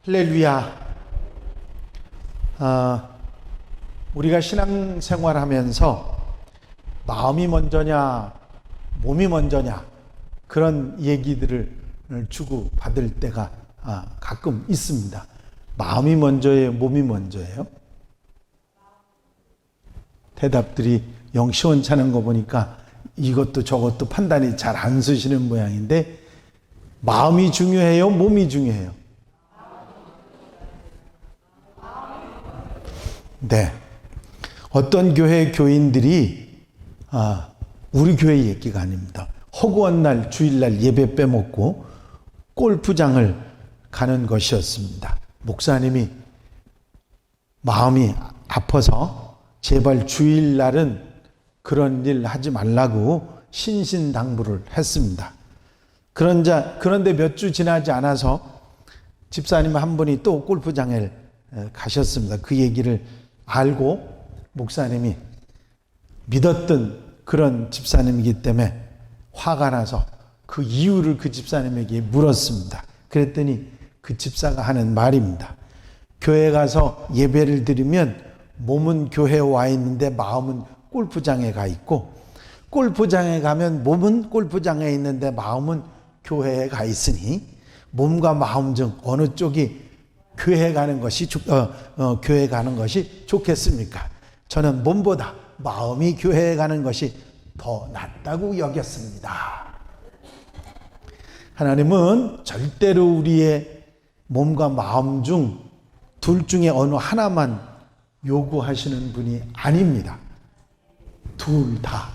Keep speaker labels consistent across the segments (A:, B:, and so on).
A: 할렐루야. 우리가 신앙생활하면서 마음이 먼저냐 몸이 먼저냐 그런 얘기들을 주고 받을 때가 가끔 있습니다. 마음이 먼저예요? 몸이 먼저예요? 대답들이 영 시원찮은 거 보니까 이것도 저것도 판단이 잘 안 서시는 모양인데, 마음이 중요해요? 몸이 중요해요? 네. 어떤 교회 교인들이 우리 교회 얘기가 아닙니다. 허구한 날 주일날 예배 빼먹고 골프장을 가는 것이었습니다. 목사님이 마음이 아파서 제발 주일날은 그런 일 하지 말라고 신신당부를 했습니다. 그런데 몇 주 지나지 않아서 집사님 한 분이 또 골프장에 가셨습니다. 그 얘기를 알고 목사님이 믿었던 그런 집사님이기 때문에 화가 나서 그 이유를 그 집사님에게 물었습니다. 그랬더니 그 집사가 하는 말입니다. 교회 가서 예배를 드리면 몸은 교회에 와 있는데 마음은 골프장에 가 있고, 골프장에 가면 몸은 골프장에 있는데 마음은 교회에 가 있으니 몸과 마음 중 어느 쪽이 교회 가는 것이 좋겠습니까? 저는 몸보다 마음이 교회에 가는 것이 더 낫다고 여겼습니다. 하나님은 절대로 우리의 몸과 마음 중 둘 중에 어느 하나만 요구하시는 분이 아닙니다. 둘 다.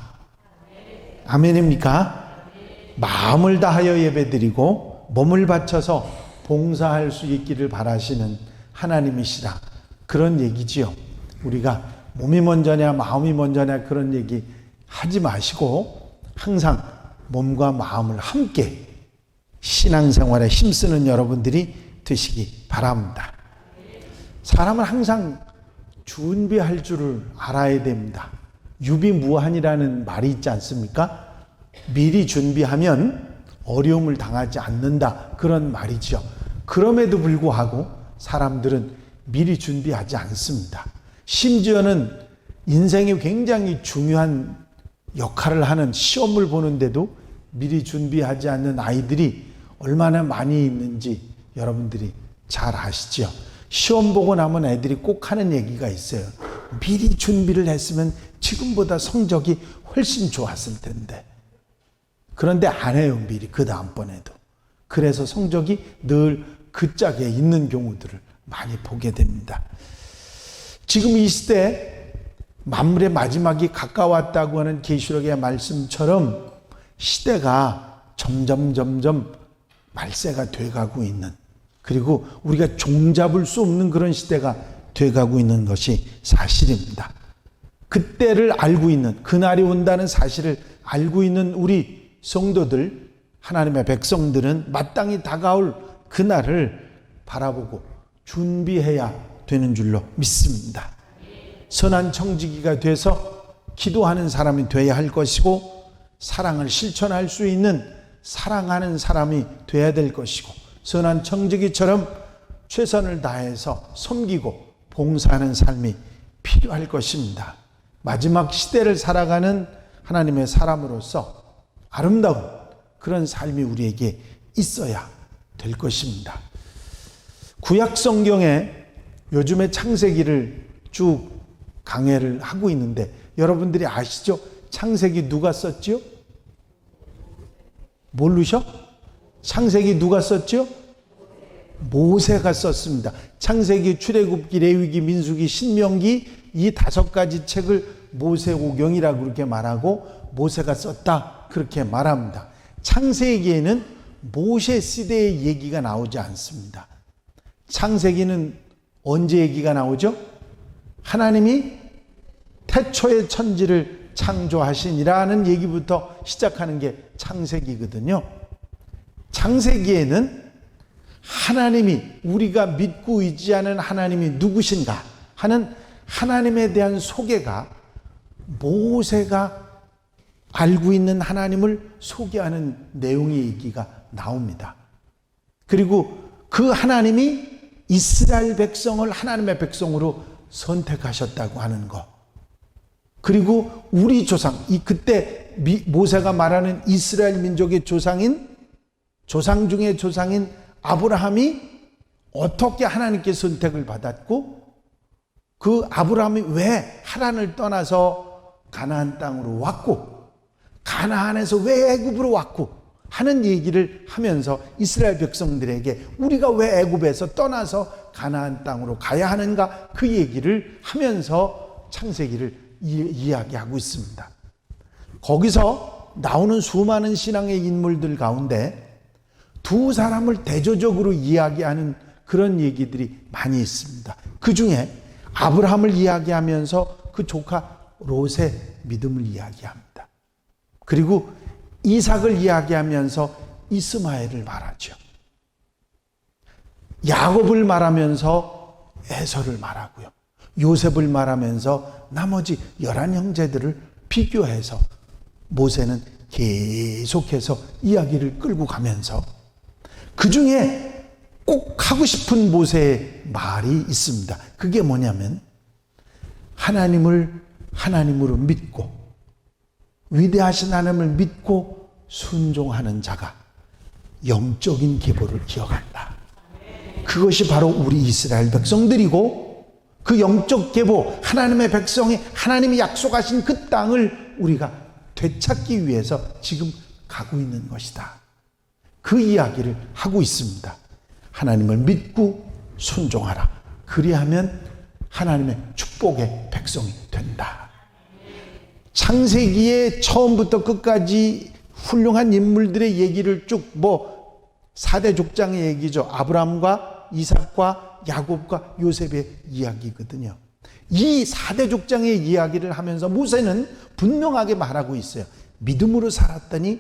A: 아멘입니까? 마음을 다하여 예배드리고 몸을 바쳐서 봉사할 수 있기를 바라시는 하나님이시라, 그런 얘기지요. 우리가 몸이 먼저냐 마음이 먼저냐 그런 얘기 하지 마시고 항상 몸과 마음을 함께 신앙생활에 힘쓰는 여러분들이 되시기 바랍니다. 사람은 항상 준비할 줄을 알아야 됩니다. 유비무환이라는 말이 있지 않습니까? 미리 준비하면 어려움을 당하지 않는다, 그런 말이죠. 그럼에도 불구하고 사람들은 미리 준비하지 않습니다. 심지어는 인생이 굉장히 중요한 역할을 하는 시험을 보는데도 미리 준비하지 않는 아이들이 얼마나 많이 있는지 여러분들이 잘 아시죠? 시험 보고 나면 애들이 꼭 하는 얘기가 있어요. 미리 준비를 했으면 지금보다 성적이 훨씬 좋았을 텐데. 그런데 안 해요, 미리 그 다음번에도. 그래서 성적이 늘 그 짝에 있는 경우들을 많이 보게 됩니다. 지금 이 시대 만물의 마지막이 가까웠다고 하는 계시록의 말씀처럼 시대가 점점 말세가 돼가고 있는, 그리고 우리가 종잡을 수 없는 그런 시대가 돼가고 있는 것이 사실입니다. 그때를 알고 있는, 그날이 온다는 사실을 알고 있는 우리 성도들, 하나님의 백성들은 마땅히 다가올 그날을 바라보고 준비해야 되는 줄로 믿습니다. 선한 청지기가 돼서 기도하는 사람이 되어야 할 것이고, 사랑을 실천할 수 있는 사랑하는 사람이 되어야 될 것이고, 선한 청지기처럼 최선을 다해서 섬기고 봉사하는 삶이 필요할 것입니다. 마지막 시대를 살아가는 하나님의 사람으로서 아름다운 그런 삶이 우리에게 있어야 될 것입니다. 구약 성경에 요즘에 창세기를 쭉 강해를 하고 있는데, 여러분들이 아시죠? 창세기 누가 썼지요? 모르셔? 창세기 누가 썼죠? 모세가 썼습니다. 창세기, 출애굽기, 레위기, 민수기, 신명기, 이 5가지 책을 모세오경이라고 그렇게 말하고 모세가 썼다 그렇게 말합니다. 창세기에는 모세 시대의 얘기가 나오지 않습니다. 창세기는 언제 얘기가 나오죠? 하나님이 태초의 천지를 창조하시니라는 얘기부터 시작하는 게 창세기거든요. 창세기에는 하나님이, 우리가 믿고 의지하는 하나님이 누구신가 하는 하나님에 대한 소개가, 모세가 알고 있는 하나님을 소개하는 내용의 얘기가 나옵니다. 그리고 그 하나님이 이스라엘 백성을 하나님의 백성으로 선택하셨다고 하는 것. 그리고 우리 조상, 그때 모세가 말하는 이스라엘 민족의 조상 중에 조상인 아브라함이 어떻게 하나님께 선택을 받았고, 그 아브라함이 왜 하란을 떠나서 가나안 땅으로 왔고, 가나안에서 왜 애굽으로 왔고 하는 얘기를 하면서 이스라엘 백성들에게 우리가 왜 애굽에서 떠나서 가나안 땅으로 가야 하는가, 그 얘기를 하면서 창세기를 이야기하고 있습니다. 거기서 나오는 수많은 신앙의 인물들 가운데 두 사람을 대조적으로 이야기하는 그런 얘기들이 많이 있습니다. 그 중에 아브라함을 이야기하면서 그 조카 롯의 믿음을 이야기합니다. 그리고 이삭을 이야기하면서 이스마엘을 말하죠. 야곱을 말하면서 에서를 말하고요. 요셉을 말하면서 나머지 11형제들을 비교해서 모세는 계속해서 이야기를 끌고 가면서 그 중에 꼭 하고 싶은 모세의 말이 있습니다. 그게 뭐냐면 하나님으로 믿고 위대하신 하나님을 믿고 순종하는 자가 영적인 계보를 기억한다. 그것이 바로 우리 이스라엘 백성들이고, 그 영적 계보, 하나님의 백성이 하나님이 약속하신 그 땅을 우리가 되찾기 위해서 지금 가고 있는 것이다. 그 이야기를 하고 있습니다. 하나님을 믿고 순종하라. 그리하면 하나님의 축복의 백성이 된다. 창세기의 처음부터 끝까지 훌륭한 인물들의 얘기를 쭉 4대 족장의 얘기죠. 아브라함과 이삭과 야곱과 요셉의 이야기거든요. 이 4대 족장의 이야기를 하면서 모세는 분명하게 말하고 있어요. 믿음으로 살았더니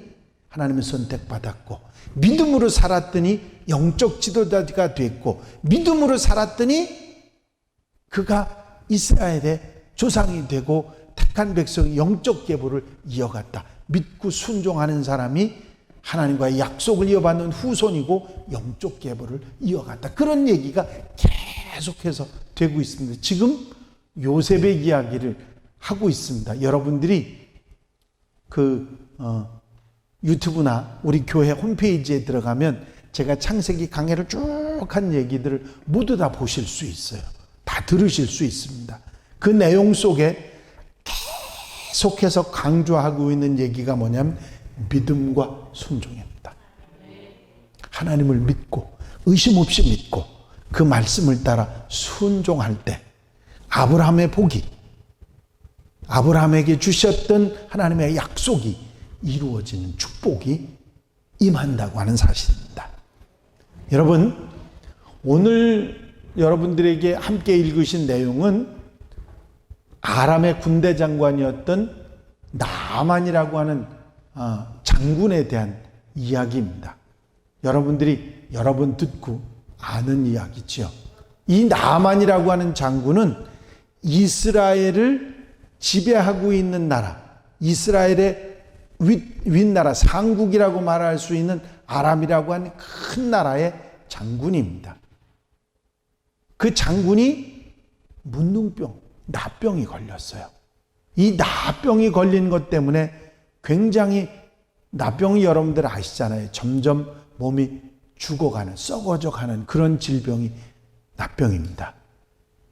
A: 하나님의 선택받았고, 믿음으로 살았더니 영적 지도자가 됐고, 믿음으로 살았더니 그가 이스라엘의 조상이 되고 택한 백성의 영적 계보를 이어갔다. 믿고 순종하는 사람이 하나님과의 약속을 이어받는 후손이고 영적 계보를 이어갔다. 그런 얘기가 계속해서 되고 있습니다. 지금 요셉의 이야기를 하고 있습니다. 여러분들이 유튜브나 우리 교회 홈페이지에 들어가면 제가 창세기 강해를 쭉 한 얘기들을 모두 다 보실 수 있어요. 다 들으실 수 있습니다. 그 내용 속에 계속해서 강조하고 있는 얘기가 뭐냐면 믿음과 순종입니다. 하나님을 믿고 의심 없이 믿고 그 말씀을 따라 순종할 때 아브라함의 복이, 아브라함에게 주셨던 하나님의 약속이 이루어지는 축복이 임한다고 하는 사실입니다. 여러분, 오늘 여러분들에게 함께 읽으신 내용은 아람의 군대 장관이었던 나만이라고 하는 장군에 대한 이야기입니다. 여러분 듣고 아는 이야기죠. 이 나만이라고 하는 장군은 이스라엘을 지배하고 있는 나라, 이스라엘의 윗나라, 상국이라고 말할 수 있는 아람이라고 하는 큰 나라의 장군입니다. 그 장군이 문둥병, 나병이 걸렸어요. 이 나병이 걸린 것 때문에 굉장히, 나병이 여러분들 아시잖아요. 점점 몸이 죽어가는, 썩어져가는 그런 질병이 나병입니다.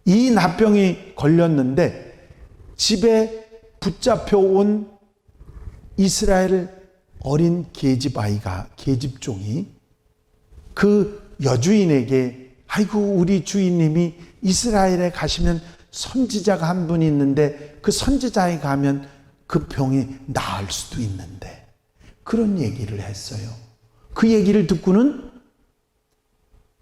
A: 이 나병이 걸렸는데 집에 붙잡혀 온 이스라엘 어린 계집종이 그 여주인에게, 아이고 우리 주인님이 이스라엘에 가시면 선지자가 한 분이 있는데 그 선지자에 가면 그 병이 나을 수도 있는데, 그런 얘기를 했어요. 그 얘기를 듣고는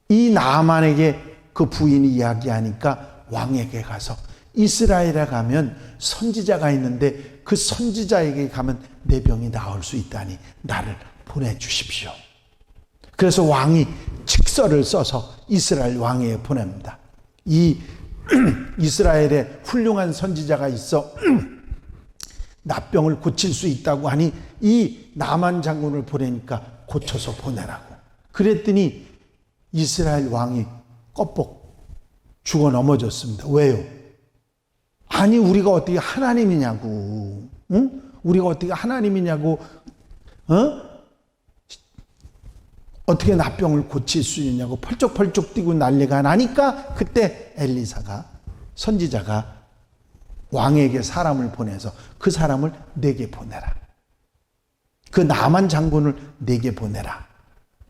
A: 이 나아만에게 그 부인이 이야기하니까 왕에게 가서 이스라엘에 가면 선지자가 있는데 그 선지자에게 가면 내 병이 나을 수 있다니 나를 보내주십시오. 그래서 왕이 칙서를 써서 이스라엘 왕에게 보냅니다. 이 이스라엘에 훌륭한 선지자가 있어 나병을 고칠 수 있다고 하니 이 나만 장군을 보내니까 고쳐서 보내라고. 그랬더니 이스라엘 왕이 껍벅 죽어 넘어졌습니다. 왜요? 아니 우리가 어떻게 하나님이냐고, 응? 우리가 어떻게 하나님이냐고, 어떻게 나병을 고칠 수 있냐고 펄쩍펄쩍 뛰고 난리가 나니까 그때 엘리사가, 선지자가 왕에게 사람을 보내서 그 사람을 내게 보내라. 그 나만 장군을 내게 보내라.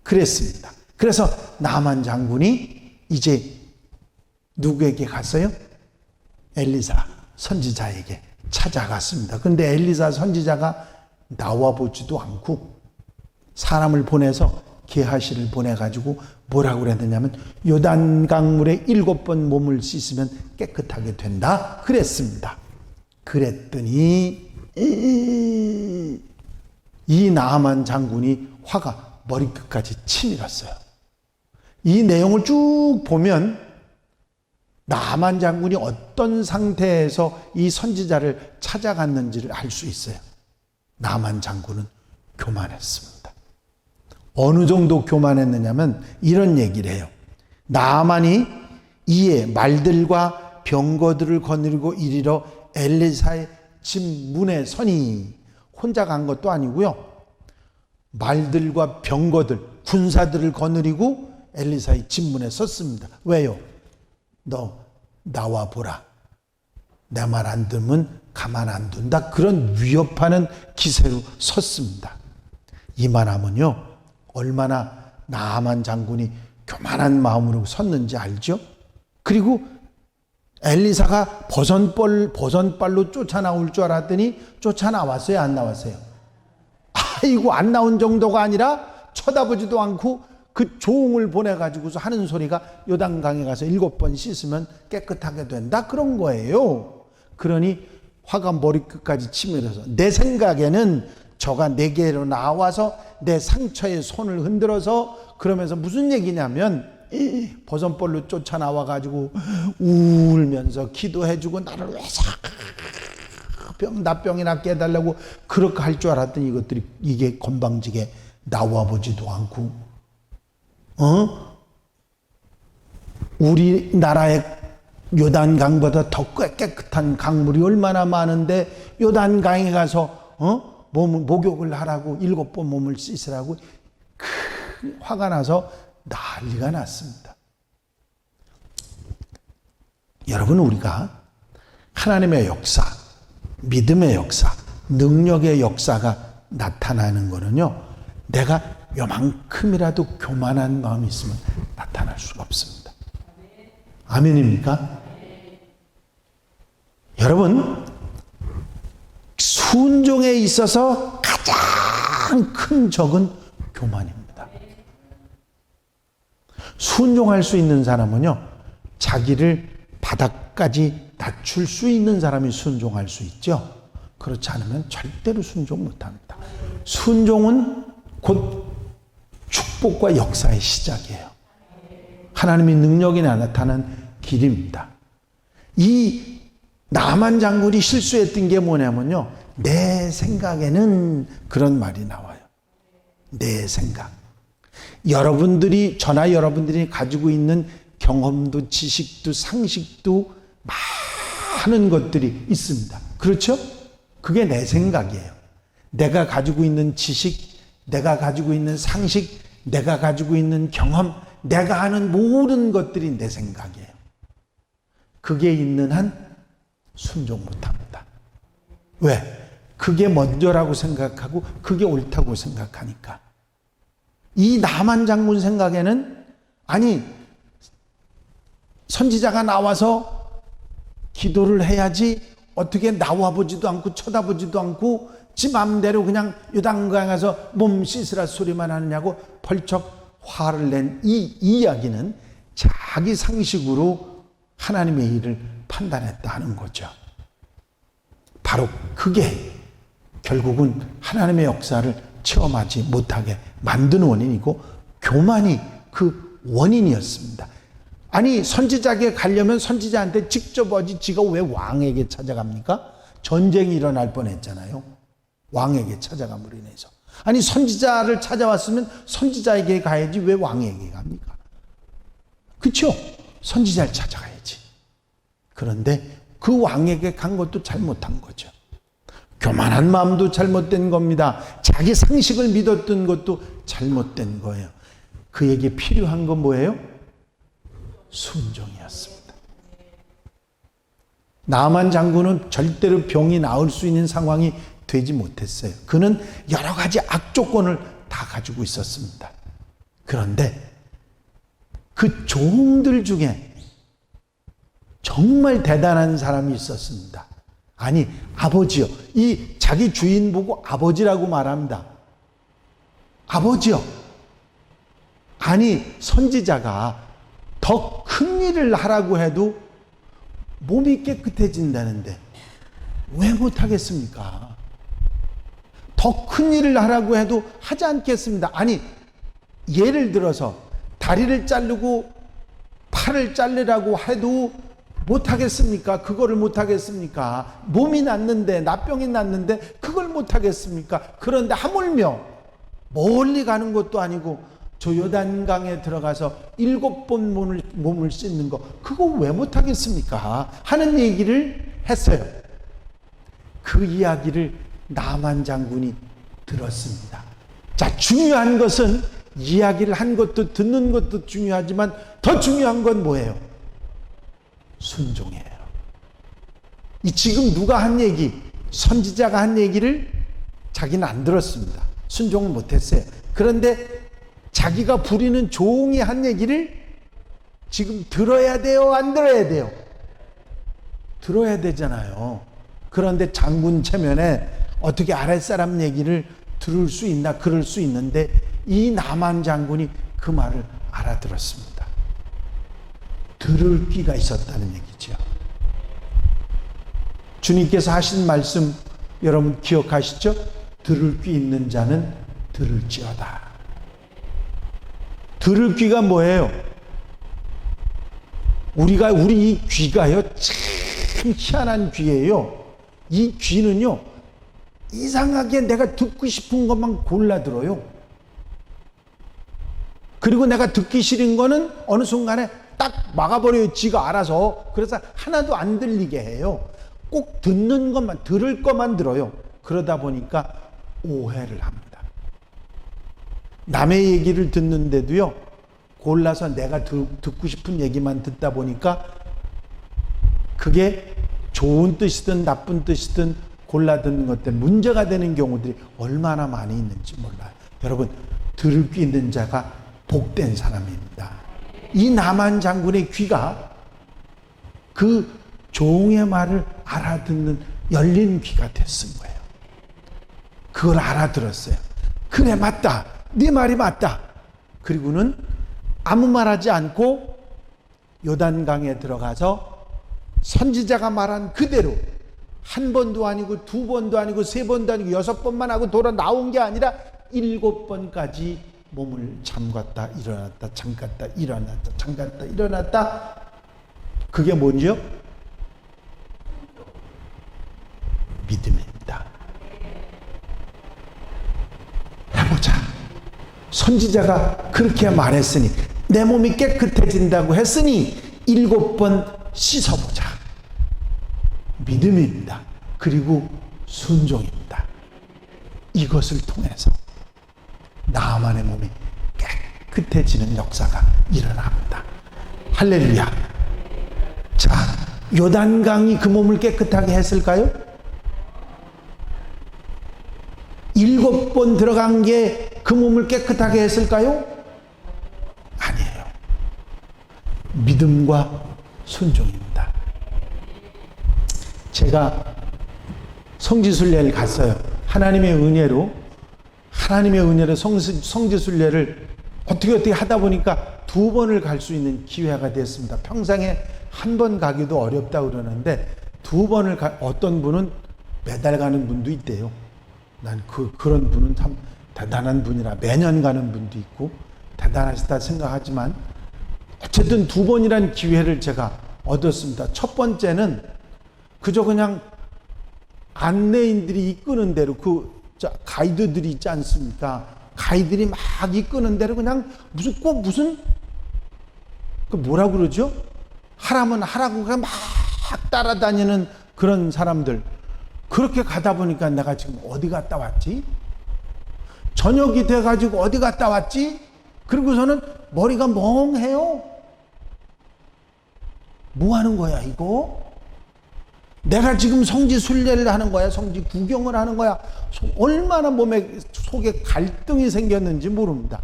A: 그랬습니다. 그래서 나만 장군이 이제 누구에게 갔어요? 엘리사 선지자에게 찾아갔습니다. 근데 엘리사 선지자가 나와보지도 않고 사람을 보내서 게하시를 보내가지고 뭐라고 그랬느냐면 요단 강물에 7번 몸을 씻으면 깨끗하게 된다 그랬습니다. 그랬더니 이 나아만 장군이 화가 머리끝까지 치밀었어요. 이 내용을 쭉 보면 나아만 장군이 어떤 상태에서 이 선지자를 찾아갔는지를 알 수 있어요. 나아만 장군은 교만했습니다. 어느 정도 교만했느냐면 이런 얘기를 해요. 나아만이 이에 말들과 병거들을 거느리고 이리러 엘리사의 집 문에 서니, 혼자 간 것도 아니고요. 말들과 병거들, 군사들을 거느리고 엘리사의 집 문에 섰습니다. 왜요? 너 나와 보라. 내 말 안 들으면 가만 안 둔다. 그런 위협하는 기세로 섰습니다. 이만하면요, 얼마나 나아만 장군이 교만한 마음으로 섰는지 알죠? 그리고 엘리사가 버선발로 쫓아나올 줄 알았더니 쫓아나왔어요? 안 나왔어요? 아이고, 안 나온 정도가 아니라 쳐다보지도 않고 그 종을 보내가지고서 하는 소리가 요단강에 가서 7번 씻으면 깨끗하게 된다 그런 거예요. 그러니 화가 머리끝까지 치밀어서, 내 생각에는 저가 내게로 나와서 내 상처에 손을 흔들어서, 그러면서 무슨 얘기냐면 버선벌로 쫓아나와가지고 울면서 기도해주고 나를 왜 나병이 낫게 해달라고 그렇게 할 줄 알았더니 이게 건방지게 나와보지도 않고, 우리나라의 요단강보다 더 깨끗한 강물이 얼마나 많은데 요단강에 가서 목욕을 하라고 7번 몸을 씻으라고 화가 나서 난리가 났습니다. 여러분, 우리가 하나님의 역사, 믿음의 역사, 능력의 역사가 나타나는 거는요, 내가 요만큼이라도 교만한 마음이 있으면 나타날 수가 없습니다. 아멘입니까? 여러분, 순종에 있어서 가장 큰 적은 교만입니다. 순종할 수 있는 사람은요, 자기를 바닥까지 낮출 수 있는 사람이 순종할 수 있죠. 그렇지 않으면 절대로 순종 못합니다. 순종은 곧 축복과 역사의 시작이에요. 하나님의 능력이 나타나는 길입니다. 이 나만 장군이 실수했던 게 뭐냐면요, 내 생각에는 그런 말이 나와요. 내 생각. 저나 여러분들이 가지고 있는 경험도, 지식도, 상식도 많은 것들이 있습니다. 그렇죠? 그게 내 생각이에요. 내가 가지고 있는 지식, 내가 가지고 있는 상식, 내가 가지고 있는 경험, 내가 아는 모든 것들이 내 생각이에요. 그게 있는 한 순종 못합니다. 왜? 그게 먼저라고 생각하고 그게 옳다고 생각하니까. 이 나만 장군 생각에는, 아니, 선지자가 나와서 기도를 해야지 어떻게 나와보지도 않고 쳐다보지도 않고 지 맘대로 그냥 요단강에 가서 몸 씻으라 소리만 하느냐고 벌쩍 화를 낸 이 이야기는 자기 상식으로 하나님의 일을 판단했다는 거죠. 바로 그게 결국은 하나님의 역사를 체험하지 못하게 만든 원인이고, 교만이 그 원인이었습니다. 아니, 선지자에게 가려면 선지자한테 직접 오지, 지가 왜 왕에게 찾아갑니까? 전쟁이 일어날 뻔했잖아요. 왕에게 찾아감으로 인해서. 아니, 선지자를 찾아왔으면 선지자에게 가야지 왜 왕에게 갑니까? 그렇죠? 선지자를 찾아가야지. 그런데 그 왕에게 간 것도 잘못한 거죠. 교만한 마음도 잘못된 겁니다. 자기 상식을 믿었던 것도 잘못된 거예요. 그에게 필요한 건 뭐예요? 순종이었습니다. 나만 장군은 절대로 병이 나을 수 있는 상황이 되지 못했어요. 그는 여러 가지 악조건을 다 가지고 있었습니다. 그런데 그 종들 중에 정말 대단한 사람이 있었습니다. 아니, 아버지요. 이 자기 주인 보고 아버지라고 말합니다. 아버지요. 아니, 선지자가 더 큰 일을 하라고 해도 몸이 깨끗해진다는데 왜 못하겠습니까? 더 큰 일을 하라고 해도 하지 않겠습니다. 아니, 예를 들어서 다리를 자르고 팔을 자르라고 해도 못하겠습니까? 그거를 못하겠습니까? 몸이 났는데, 나병이 났는데 그걸 못하겠습니까? 그런데 하물며 멀리 가는 것도 아니고 저 요단강에 들어가서 7번 몸을 씻는 거, 그거 왜 못하겠습니까? 하는 얘기를 했어요. 그 이야기를 나만 장군이 들었습니다. 자, 중요한 것은 이야기를 한 것도 듣는 것도 중요하지만 더 중요한 건 뭐예요? 순종이에요. 이 지금 누가 한 얘기, 선지자가 한 얘기를 자기는 안 들었습니다. 순종을 못했어요. 그런데 자기가 부리는 종이 한 얘기를 지금 들어야 돼요? 안 들어야 돼요? 들어야 되잖아요. 그런데 장군 체면에 어떻게 아랫사람 얘기를 들을 수 있나, 그럴 수 있는데 이 나만 장군이 그 말을 알아들었습니다. 들을 귀가 있었다는 얘기죠. 주님께서 하신 말씀 여러분 기억하시죠? 들을 귀 있는 자는 들을지어다. 들을 귀가 뭐예요? 우리 이 귀가요, 참 희한한 귀예요. 이 귀는요, 이상하게 내가 듣고 싶은 것만 골라 들어요. 그리고 내가 듣기 싫은 거는 어느 순간에 딱 막아버려요. 지가 알아서. 그래서 하나도 안 들리게 해요. 꼭 듣는 것만, 들을 것만 들어요. 그러다 보니까 오해를 합니다. 남의 얘기를 듣는데도요, 골라서 내가 듣고 싶은 얘기만 듣다 보니까 그게 좋은 뜻이든 나쁜 뜻이든 골라 듣는 것 때문에 문제가 되는 경우들이 얼마나 많이 있는지 몰라요. 여러분, 들을 귀 있는 자가 복된 사람입니다. 이 나만 장군의 귀가 그 종의 말을 알아듣는 열린 귀가 됐은 거예요. 그걸 알아들었어요. 그래, 맞다. 네 말이 맞다. 그리고는 아무 말하지 않고 요단강에 들어가서 선지자가 말한 그대로 한 번도 아니고 두 번도 아니고 세 번도 아니고 6번만 하고 돌아 나온 게 아니라 7번까지 몸을 잠갔다 일어났다 잠갔다 일어났다 잠갔다 일어났다. 그게 뭔지요? 믿음입니다. 해보자. 선지자가 그렇게 말했으니, 내 몸이 깨끗해진다고 했으니 7번 씻어보자. 믿음입니다. 그리고 순종입니다. 이것을 통해서 나만의 몸이 깨끗해지는 역사가 일어납니다. 할렐루야. 자, 요단강이 그 몸을 깨끗하게 했을까요? 7번 들어간 게 그 몸을 깨끗하게 했을까요? 아니에요. 믿음과 순종입니다. 제가 성지순례를 갔어요. 하나님의 은혜로 성지순례를 어떻게 하다 보니까 2번을 갈 수 있는 기회가 됐습니다. 평생에 한 번 가기도 어렵다 그러는데 2번을 어떤 분은 매달 가는 분도 있대요. 난 그런 분은 참 대단한 분이라, 매년 가는 분도 있고 대단하시다 생각하지만 어쨌든 2번이란 기회를 제가 얻었습니다. 첫 번째는 그저 그냥 안내인들이 이끄는 대로, 가이드들이 있지 않습니까? 가이드들이 막 이끄는 대로 그냥 무슨 그 뭐라 그러죠? 하라면 하라고 막 따라다니는 그런 사람들. 그렇게 가다 보니까 내가 지금 어디 갔다 왔지? 저녁이 돼가지고 어디 갔다 왔지? 그리고서는 머리가 멍해요. 뭐 하는 거야 이거? 내가 지금 성지 순례를 하는 거야? 성지 구경을 하는 거야? 얼마나 몸에 속에 갈등이 생겼는지 모릅니다.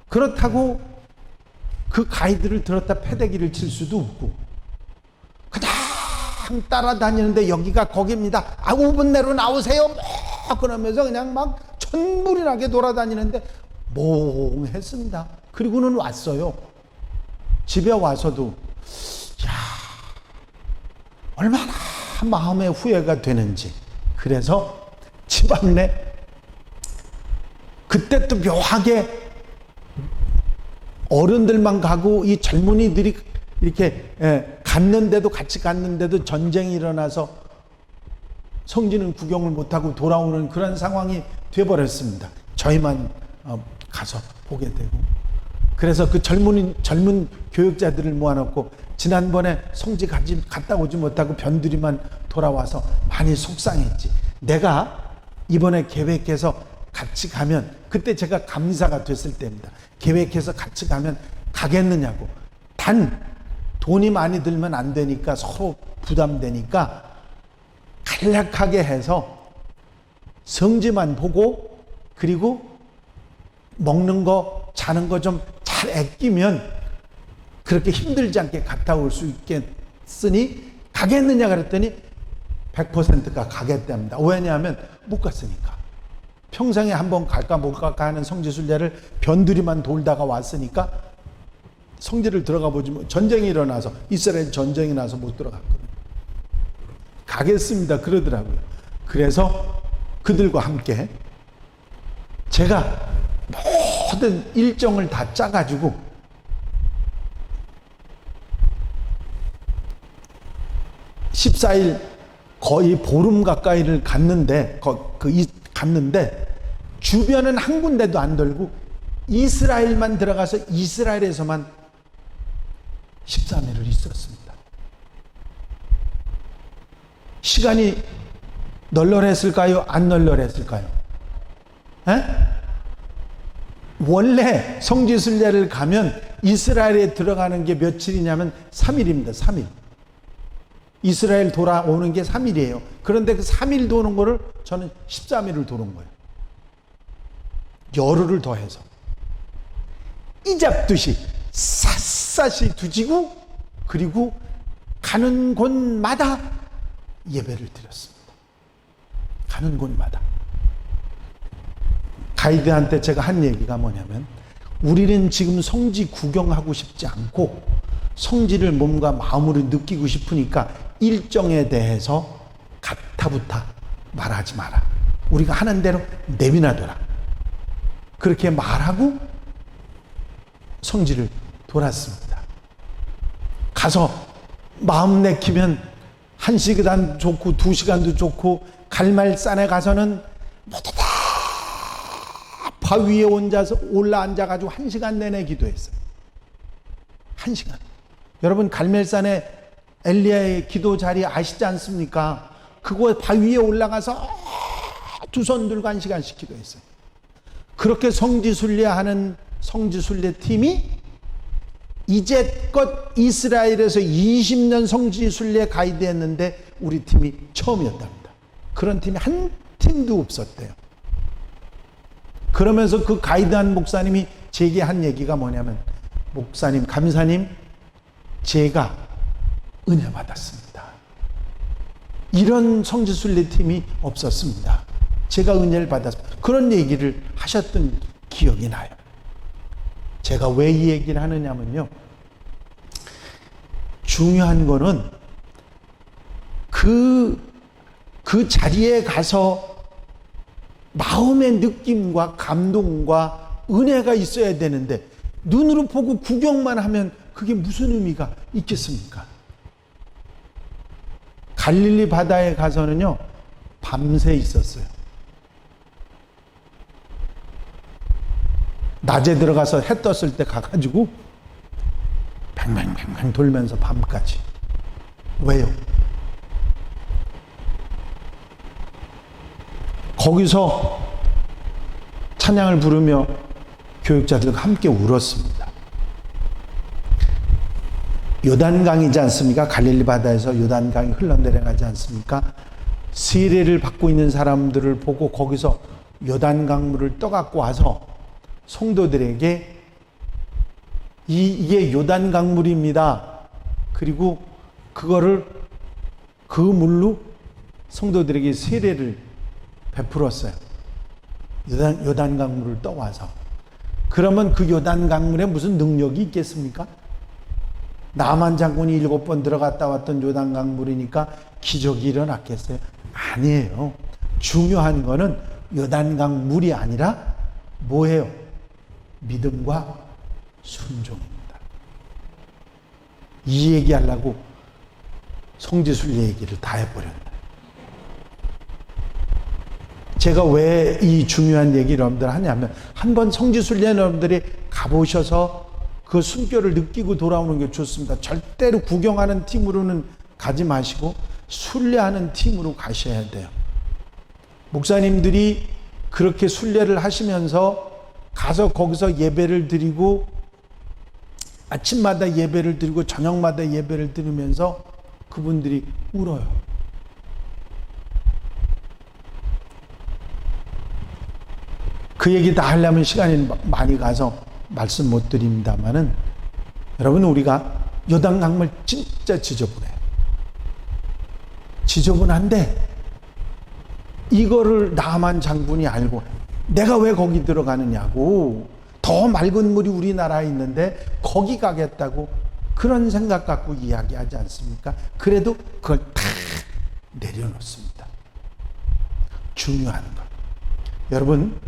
A: 그렇다고 그 가이드를 들었다 패대기를 칠 수도 없고, 그냥 따라다니는데 여기가 거기입니다. 5분 내로 나오세요. 막 그러면서 그냥 막 천불이나게 돌아다니는데 멍했습니다. 그리고는 왔어요. 집에 와서도 얼마나 마음의 후회가 되는지. 그래서 집안내 그때 또 묘하게 어른들만 가고 이 젊은이들이 이렇게 갔는데도, 같이 갔는데도 전쟁이 일어나서 성지는 구경을 못하고 돌아오는 그런 상황이 돼버렸습니다. 저희만 가서 보게 되고. 그래서 그 젊은 교육자들을 모아놓고 지난번에 성지 갔다 오지 못하고 변두리만 돌아와서 많이 속상했지. 내가 이번에 계획해서 같이 가면, 그때 제가 감사가 됐을 때입니다. 계획해서 같이 가면 가겠느냐고. 단 돈이 많이 들면 안 되니까, 서로 부담되니까 간략하게 해서 성지만 보고, 그리고 먹는 거 자는 거 좀 잘 아끼면 그렇게 힘들지 않게 갔다 올 수 있겠으니 가겠느냐 그랬더니 100%가 가겠답니다. 왜냐하면 못 갔으니까. 평생에 한번 갈까 못 갈까 하는 성지순례를 변두리만 돌다가 왔으니까 성지를 들어가 보지 못, 전쟁이 일어나서, 이스라엘 전쟁이 나서 못 들어갔거든요. 가겠습니다 그러더라고요. 그래서 그들과 함께 제가 모든 일정을 다 짜가지고 14일 거의 보름 가까이를 갔는데, 주변은 한 군데도 안 돌고 이스라엘만 들어가서 이스라엘에서만 13일을 있었습니다. 시간이 널널했을까요? 안 널널했을까요? 원래 성지순례를 가면 이스라엘에 들어가는 게 며칠이냐면 3일입니다. 3일. 이스라엘 돌아오는 게 3일이에요. 그런데 그 3일 도는 거를 저는 13일을 도는 거예요. 열흘을 더해서. 이 잡듯이 샅샅이 두지고, 그리고 가는 곳마다 예배를 드렸습니다. 가는 곳마다. 가이드한테 제가 한 얘기가 뭐냐면, 우리는 지금 성지 구경하고 싶지 않고 성지를 몸과 마음으로 느끼고 싶으니까 일정에 대해서 가타부타 말하지 마라. 우리가 하는 대로 내비놔둬라. 그렇게 말하고 성지를 돌았습니다. 가서 마음 내키면 1시간도 좋고 2시간도 좋고, 갈말산에 가서는 모두 다 바위에 올라 앉아가지고 1시간 내내 기도했어요. 1시간. 여러분 갈멜산에 엘리야의 기도 자리 아시지 않습니까? 그거 바위에 올라가서 두 손 들고 1시간씩 기도했어요. 그렇게 성지순례하는 성지순례 팀이 이제껏 이스라엘에서 20년 성지순례 가이드 했는데 우리 팀이 처음이었답니다. 그런 팀이 한 팀도 없었대요. 그러면서 그 가이드한 목사님이 제게 한 얘기가 뭐냐면, 목사님, 감사님, 제가 은혜 받았습니다. 이런 성지순례 팀이 없었습니다. 제가 은혜를 받았습니다. 그런 얘기를 하셨던 기억이 나요. 제가 왜 이 얘기를 하느냐면요, 중요한 거는 그 자리에 가서 마음의 느낌과 감동과 은혜가 있어야 되는데, 눈으로 보고 구경만 하면 그게 무슨 의미가 있겠습니까? 갈릴리 바다에 가서는요, 밤새 있었어요. 낮에 들어가서 해 떴을 때 가가지고 뱅뱅뱅뱅 돌면서 밤까지. 왜요? 거기서 찬양을 부르며 교육자들과 함께 울었습니다. 요단강이지 않습니까? 갈릴리 바다에서 요단강이 흘러내려가지 않습니까? 세례를 받고 있는 사람들을 보고 거기서 요단강물을 떠갖고 와서 성도들에게 이게 요단강물입니다. 그리고 그거를 그 물로 성도들에게 세례를 베풀었어요. 요단강물을 떠와서. 그러면 그 요단강물에 무슨 능력이 있겠습니까? 나만 장군이 7번 들어갔다 왔던 요단강물이니까 기적이 일어났겠어요? 아니에요. 중요한 거는 요단강물이 아니라 뭐예요? 믿음과 순종입니다. 이 얘기하려고 성지순례 얘기를 다 해버렸네. 제가 왜 이 중요한 얘기를 여러분들 하냐면, 한번 성지순례 여러분들이 가보셔서 그 숨결을 느끼고 돌아오는 게 좋습니다. 절대로 구경하는 팀으로는 가지 마시고 순례하는 팀으로 가셔야 돼요. 목사님들이 그렇게 순례를 하시면서 가서 거기서 예배를 드리고, 아침마다 예배를 드리고 저녁마다 예배를 드리면서 그분들이 울어요. 그 얘기 다 하려면 시간이 많이 가서 말씀 못 드립니다만은, 여러분, 우리가 요단강물 진짜 지저분해요. 지저분한데 이거를 나만 장군이 알고 내가 왜 거기 들어가느냐고, 더 맑은 물이 우리나라에 있는데 거기 가겠다고 그런 생각 갖고 이야기하지 않습니까? 그래도 그걸 다 내려놓습니다. 중요한 것, 여러분,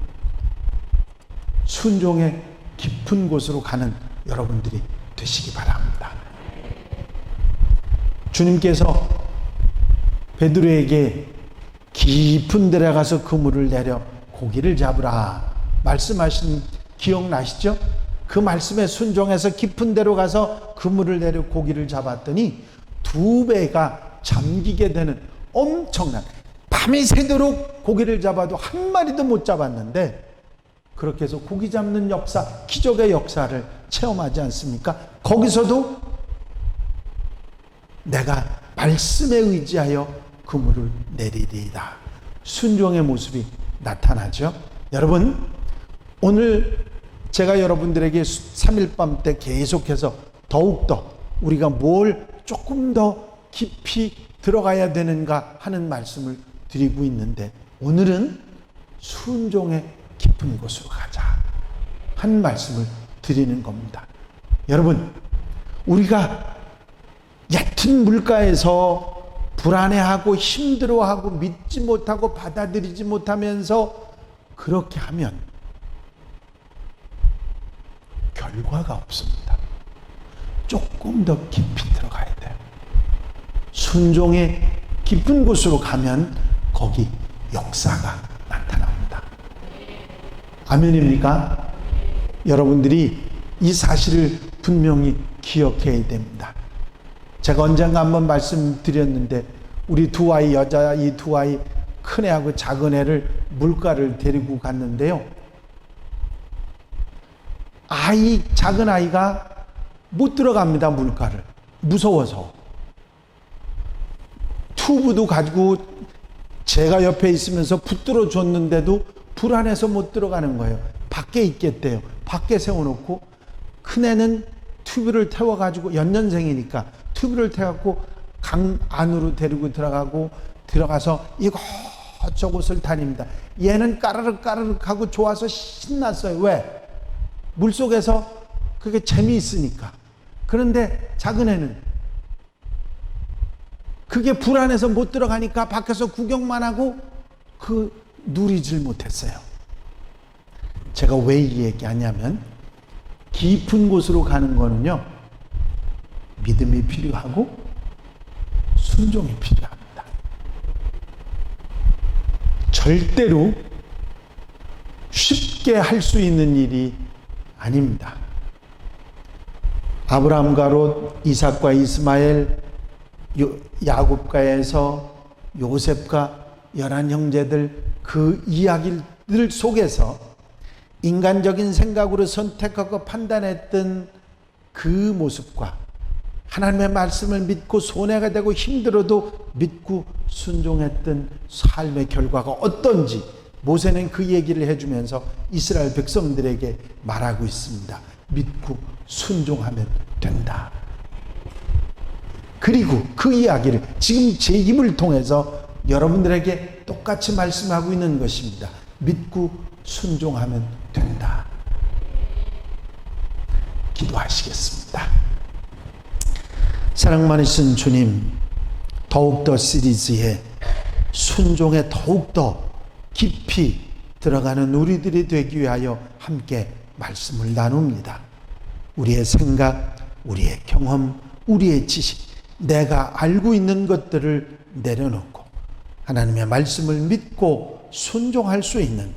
A: 순종의 깊은 곳으로 가는 여러분들이 되시기 바랍니다. 주님께서 베드로에게 깊은 데에 가서 그물을 내려 고기를 잡으라 말씀하신 기억나시죠? 그 말씀에 순종해서 깊은 데로 가서 그물을 내려 고기를 잡았더니 2배가 잠기게 되는 엄청난, 밤이 새도록 고기를 잡아도 한 마리도 못 잡았는데, 그렇게 해서 고기 잡는 역사, 기적의 역사를 체험하지 않습니까? 거기서도 내가 말씀에 의지하여 그물을 내리리이다, 순종의 모습이 나타나죠. 여러분, 오늘 제가 여러분들에게 3일밤 때 계속해서 더욱더 우리가 뭘 조금 더 깊이 들어가야 되는가 하는 말씀을 드리고 있는데, 오늘은 순종의 깊은 곳으로 가자 한 말씀을 드리는 겁니다. 여러분, 우리가 얕은 물가에서 불안해하고 힘들어하고 믿지 못하고 받아들이지 못하면서 그렇게 하면 결과가 없습니다. 조금 더 깊이 들어가야 돼요. 순종의 깊은 곳으로 가면 거기 역사가 나타납니다. 아멘입니까? 여러분들이 이 사실을 분명히 기억해야 됩니다. 제가 언젠가 한번 말씀드렸는데, 우리 2아이, 여자아이 2아이, 큰애하고 작은애를 물가를 데리고 갔는데요, 작은 아이가 못 들어갑니다. 물가를 무서워서. 튜브도 가지고 제가 옆에 있으면서 붙들어 줬는데도 불안해서 못 들어가는 거예요. 밖에 있겠대요. 밖에 세워놓고, 큰애는 튜브를 태워가지고, 연년생이니까 튜브를 태워갖고 강 안으로 데리고 들어가서 이곳저곳을 다닙니다. 얘는 까르륵 까르륵 하고 좋아서 신났어요. 왜? 물속에서 그게 재미있으니까. 그런데 작은 애는 그게 불안해서 못 들어가니까 밖에서 구경만 하고 누리질 못했어요. 제가 왜 이 얘기하냐면, 깊은 곳으로 가는 거는요, 믿음이 필요하고 순종이 필요합니다. 절대로 쉽게 할 수 있는 일이 아닙니다. 아브라함과 롯, 이삭과 이스마엘, 야곱과에서 요셉과 11형제들 그 이야기들 속에서 인간적인 생각으로 선택하고 판단했던 그 모습과 하나님의 말씀을 믿고 손해가 되고 힘들어도 믿고 순종했던 삶의 결과가 어떤지 모세는 그 얘기를 해주면서 이스라엘 백성들에게 말하고 있습니다. 믿고 순종하면 된다. 그리고 그 이야기를 지금 제 입을 통해서 여러분들에게 똑같이 말씀하고 있는 것입니다. 믿고 순종하면 된다. 기도하시겠습니다. 사랑 많으신 주님, 더욱더 시리즈에 순종에 더욱더 깊이 들어가는 우리들이 되기 위하여 함께 말씀을 나눕니다. 우리의 생각, 우리의 경험, 우리의 지식, 내가 알고 있는 것들을 내려놓고 하나님의 말씀을 믿고 순종할 수 있는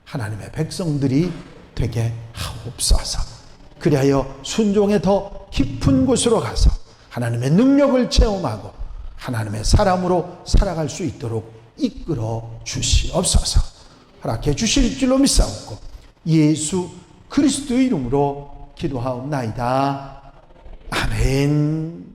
A: 하나님의 백성들이 되게 하옵소서. 그리하여 순종의 더 깊은 곳으로 가서 하나님의 능력을 체험하고 하나님의 사람으로 살아갈 수 있도록 이끌어 주시옵소서. 허락해 주실 줄로 믿사옵고 예수 그리스도의 이름으로 기도하옵나이다. 아멘.